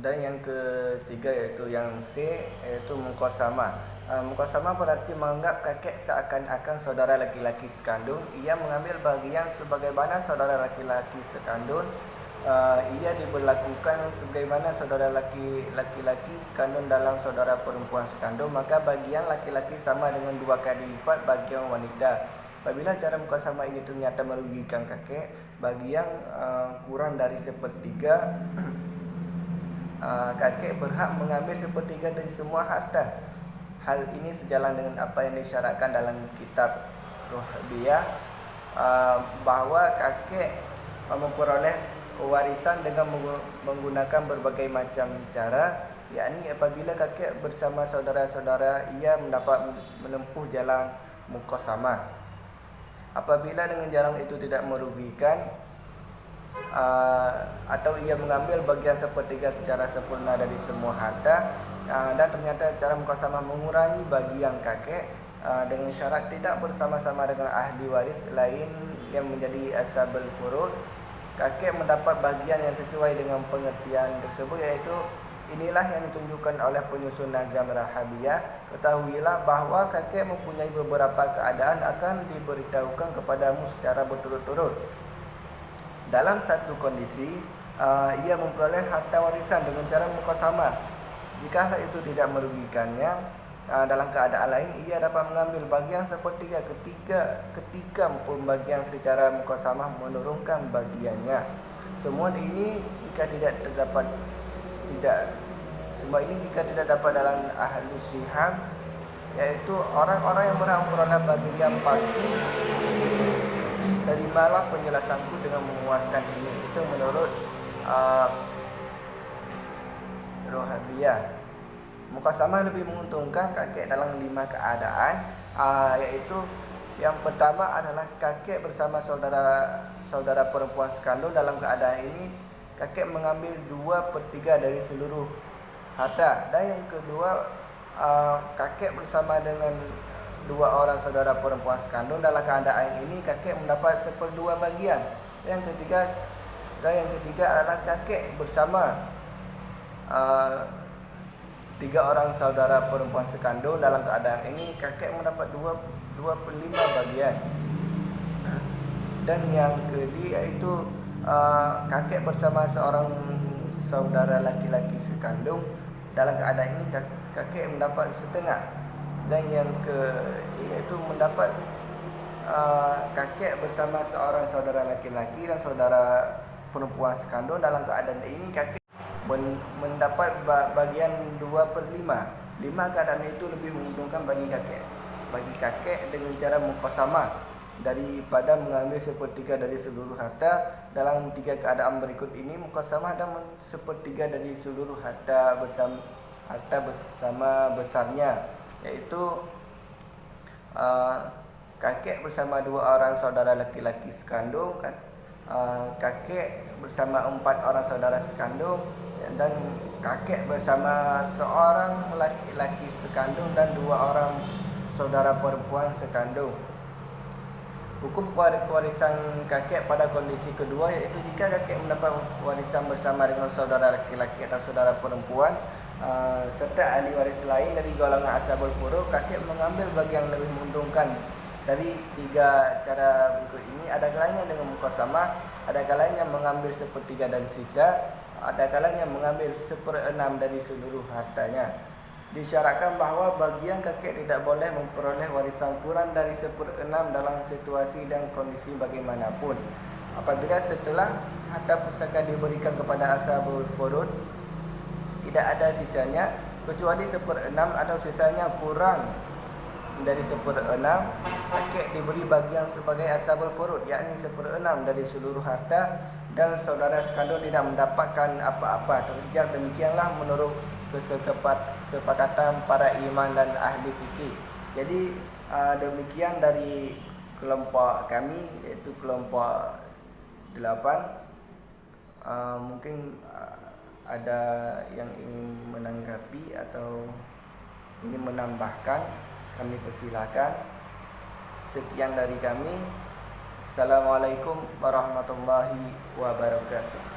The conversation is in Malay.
Dan yang ketiga yaitu yang C, yaitu muqasamah. Muqasamah berarti menganggap kakek seakan-akan saudara laki-laki sekandung. Ia mengambil bagian sebagaimana saudara laki-laki sekandung. Ia diberlakukan sebagaimana saudara laki-laki sekandung dalam saudara perempuan sekandung. Maka bagian laki-laki sama dengan 2 kali lipat bagian wanita. Apabila cara muqasamah ini ternyata merugikan kakek, bagi yang kurang dari sepertiga, kakek berhak mengambil sepertiga dari semua harta. Hal ini sejalan dengan apa yang disyaratkan dalam kitab Ruhbiyah, bahawa kakek memperoleh warisan dengan menggunakan berbagai macam cara, yakni apabila kakek bersama saudara-saudara ia mendapat menempuh jalan muqasamah. Apabila dengan jalan itu tidak merugikan, atau ia mengambil bagian sepertiga secara sempurna dari semua harta, dan ternyata cara muqasamah mengurangi bagian kakek, dengan syarat tidak bersama-sama dengan ahli waris lain yang menjadi ashabul furud, kakek mendapat bagian yang sesuai dengan pengertian tersebut, iaitu inilah yang ditunjukkan oleh penyusun Nazam Rahabiyah. Ketahuilah bahawa kakek mempunyai beberapa keadaan akan diberitahukan kepadamu secara berturut-turut. Dalam satu kondisi, ia memperoleh harta warisan dengan cara muqasamah. Jika itu tidak merugikannya, dalam keadaan lain ia dapat mengambil bagian sepertiga ketika pembagian secara muqasamah menurunkan bagiannya. Semua ini jika tidak dapat dalam ahlus siham, yaitu orang-orang yang berhak memperoleh bagian pasti. Terimalah penjelasanku dengan memuaskan ini. Itu menurut Ruhbiyah. Muqasamah lebih menguntungkan kakek dalam 5 keadaan, yaitu yang pertama adalah kakek bersama saudara perempuan sekandung. Dalam keadaan ini kakek mengambil 2/3 dari seluruh harta. Dan yang kedua, kakek bersama dengan 2 orang saudara perempuan sekandung. Dalam keadaan ini kakek mendapat 1/2 bagian. Yang ketiga adalah kakek bersama 3 orang saudara perempuan sekandung. Dalam keadaan ini kakek mendapat 2/5 bagian. Dan yang kedua yaitu kakek bersama seorang saudara laki-laki sekandung. Dalam keadaan ini kakek mendapat setengah. Dan yang yaitu mendapat kakek bersama seorang saudara laki-laki dan saudara perempuan sekandung. Dalam keadaan ini kakek mendapat bagian 2/5. 5 keadaan itu lebih menguntungkan bagi kakek dengan cara muqasamah daripada mengambil 1/3 dari seluruh harta. Dalam 3 keadaan berikut ini, muqasamah dan 1/3 dari seluruh harta bersama besarnya, yaitu kakek bersama 2 orang saudara laki-laki sekandung, kakek bersama 4 orang saudara sekandung, dan kakek bersama seorang laki-laki sekandung dan 2 orang saudara perempuan sekandung. Hukum warisan kakek pada kondisi kedua, yaitu jika kakek mendapat warisan bersama dengan saudara laki-laki atau saudara perempuan, serta ahli waris lain dari golongan ashabul furud, kakek mengambil bagian yang lebih menguntungkan dari 3 cara berikut ini. Ada kalanya dengan muqasamah, ada kalanya mengambil 1/3 dari sisa, ada kalanya mengambil 1/6 dari seluruh hartanya. Disyaratkan bahawa bagian kakek tidak boleh memperoleh warisan kurang dari 1/6 dalam situasi dan kondisi bagaimanapun. Apabila setelah harta pusaka diberikan kepada ashabul furud tidak ada sisanya kecuali 1/6 atau sisanya kurang dari 1/6, kakek diberi bagian sebagai ashabul furud, yakni 1/6 dari seluruh harta, dan saudara sekandung tidak mendapatkan apa-apa. Terhijab demikianlah menurut kesepakatan para imam dan ahli fikih. Jadi demikian dari kelompok kami, iaitu kelompok 8. Mungkin ada yang ingin menanggapi atau ingin menambahkan, kami persilakan. Sekian dari kami. Assalamualaikum warahmatullahi wabarakatuh.